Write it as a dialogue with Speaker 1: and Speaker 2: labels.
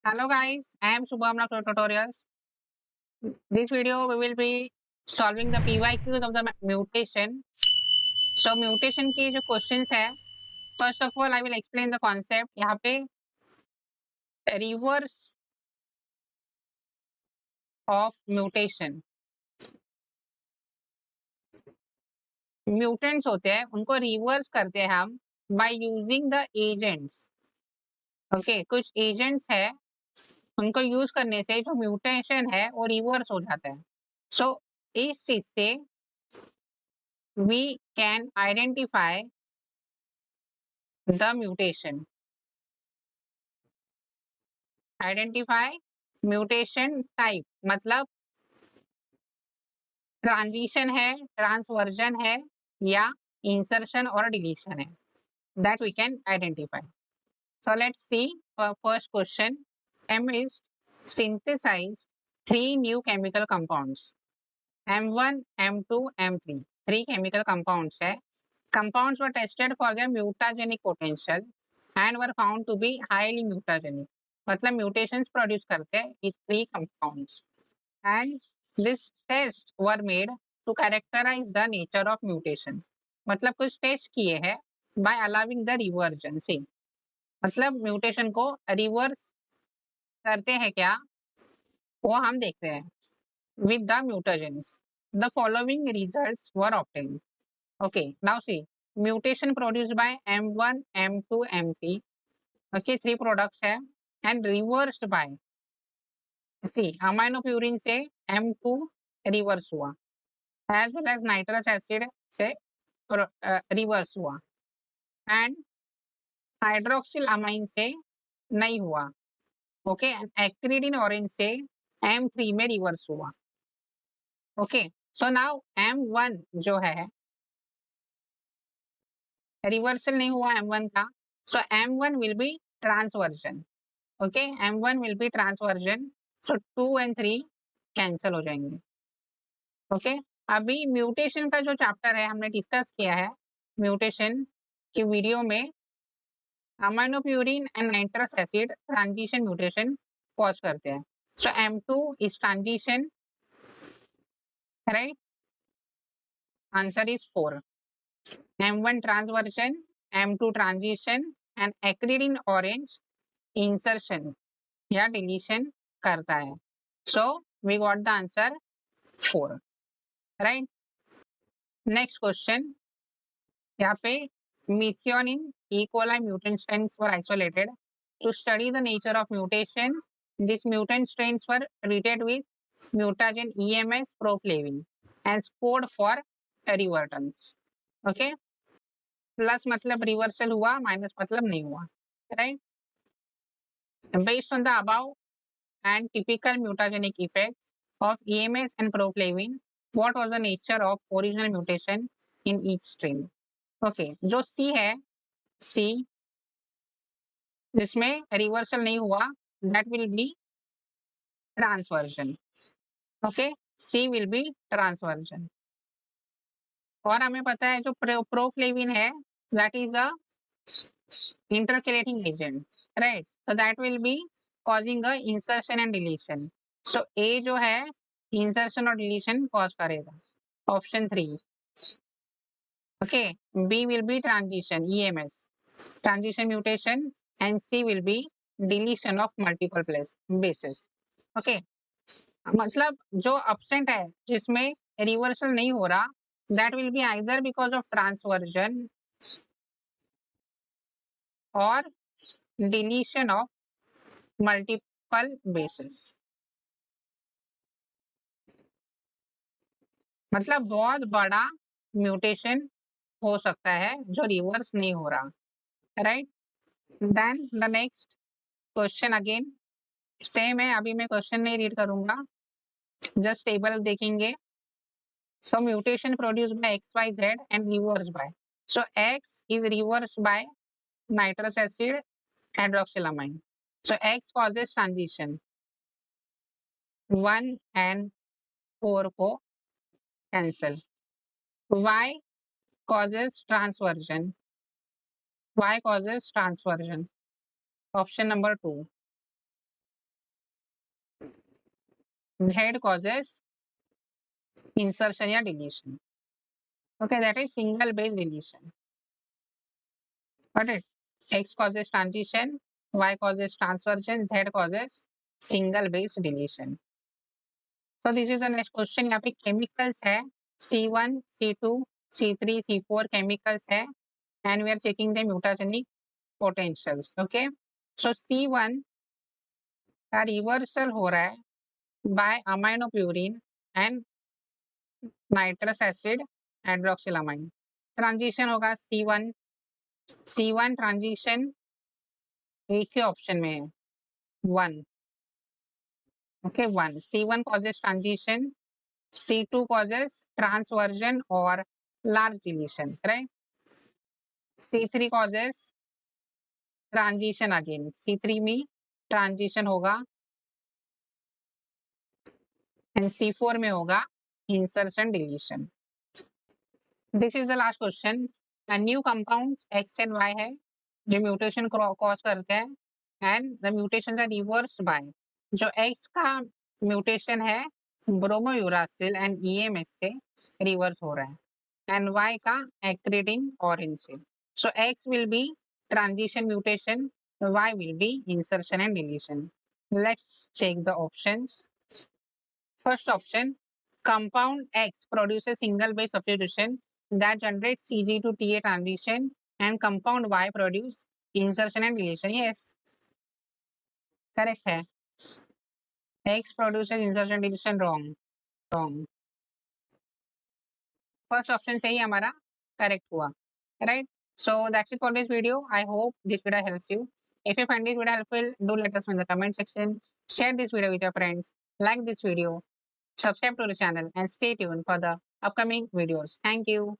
Speaker 1: Hello guys, I am Shubham from Tutorials. This video we will be solving the PYQs of the mutation. So mutation के जो questions है, first of all I will explain the concept. यहाँ पे reverse of mutation. Mutants होते हैं, उनको reverse करते हैं हम by using the agents. Okay, कुछ agents है, उनको use करने से जो mutation है वो reverse हो जाता है. So इस चीज से we can identify the mutation. Identify mutation type मतलब ट्रांजिशन है, ट्रांसवर्जन है या इंसर्शन और डिलीशन है, that we can identify. So let's see first question. Chemist synthesize three new chemical compounds M1, M2, M3. Three chemical compounds है. Compounds were tested for their mutagenic potential and were found to be highly mutagenic. मतलब mutations produce करते हैं ये three compounds. And this tests were made to characterize the nature of mutation. मतलब कुछ test किए हैं by allowing the reversion. See, मतलब mutation को reverse करते हैं क्या, वो हम देखते हैं. With the mutagens, the following results were obtained. Okay, now see, mutation produced by M1, M2, M3. Okay, three products है and reversed by, see, aminopurine से M2 reverse हुआ as well as nitrous acid से reverse हुआ and hydroxylamine से नहीं हुआ. Okay, and acridine orange से M3 में reverse हुआ. Okay, so now M1 जो है रिवर्सल नहीं हुआ M1 का, so M1 will be transversion. Okay, M1 will be transversion, so 2 and 3 cancel हो जाएंगे. Okay, अभी म्यूटेशन का जो चैप्टर है हमने डिस्कस किया है म्यूटेशन की वीडियो में. Aminopurine and nitrous acid transition mutation cause करते हैं. So M2 is transition, right? Answer is 4. M1 transversion, M2 transition and acridine orange insertion या deletion करता है. So we got the answer 4, right? Next question. यहाँ पे methionine E. coli mutant strains were isolated to study the nature of mutation. These mutant strains were treated with mutagen EMS proflavin and scored for revertance. Okay? Plus मतलब reversal हुआ, minus मतलब नहीं हुआ, right? Based on the above and typical mutagenic effects of EMS and proflavin, what was the nature of original mutation in each strain? Okay, जो C है, C जिसमें reversal नहीं हुआ, that will be transversion. Okay, C will be transversion. और हमें पता है जो प्रोफ्लेविन है, that is a intercalating agent, right? So that will be causing a insertion and deletion. So A जो है insertion और deletion cause करेगा. Option 3. Okay, B will be transition, EMS, transition mutation, and C will be deletion of multiple bases. Okay, मतलब जो absent है जिसमें reversal नहीं हो रहा, that will be either because of transversion or deletion of multiple bases. मतलब बहुत बड़ा म्यूटेशन हो सकता है जो रिवर्स नहीं हो रहा, right? Then the next question again same है, अभी मैं क्वेश्चन नहीं रीड करूंगा, जस्ट टेबल देखेंगे. So mutation produced by XYZ and reverse by, so X is reverse by nitrous acid hydroxylamine, so X causes transition 1 and 4 को cancel. Y causes transversion. Y causes transversion. Option number 2. Z causes insertion या deletion. Okay, that is single base deletion. Got it? X causes transition, Y causes transversion, Z causes single base deletion. So this is the next question. यहाँ पे chemicals है C1, C2, C3, C4 chemicals है and we are checking the mutagenic potentials. Okay. So C1 का reversal हो रहा है by aminopurine and nitrous acid hydroxylamine. Transition होगा C1 transition एक ही ऑप्शन में है 1. Okay, 1. C1 causes transition, C2 causes transversion or large deletion, right? C3 causes transition again. C3 में transition होगा and C4 में होगा insertion deletion. This is the last question. A new compounds X and Y है जो mutation cause करते हैं and the mutations are reversed by जो X का mutation है ब्रोमोयूरासिल and EMS से reverse हो रहा है and Y का acridine orange से. So X will be transition mutation, Y will be insertion and deletion. Let's check the options. First option, compound X produces single base substitution that generates Cg to Ta transition and compound Y produce insertion and deletion. Yes, correct है. X produces insertion deletion wrong. First option सही हमारा correct हुआ. Right? So that's it for this video. I hope this video helps you. If you find this video helpful, do let us know in the comment section. Share this video with your friends. Like this video. Subscribe to the channel and stay tuned for the upcoming videos. Thank you.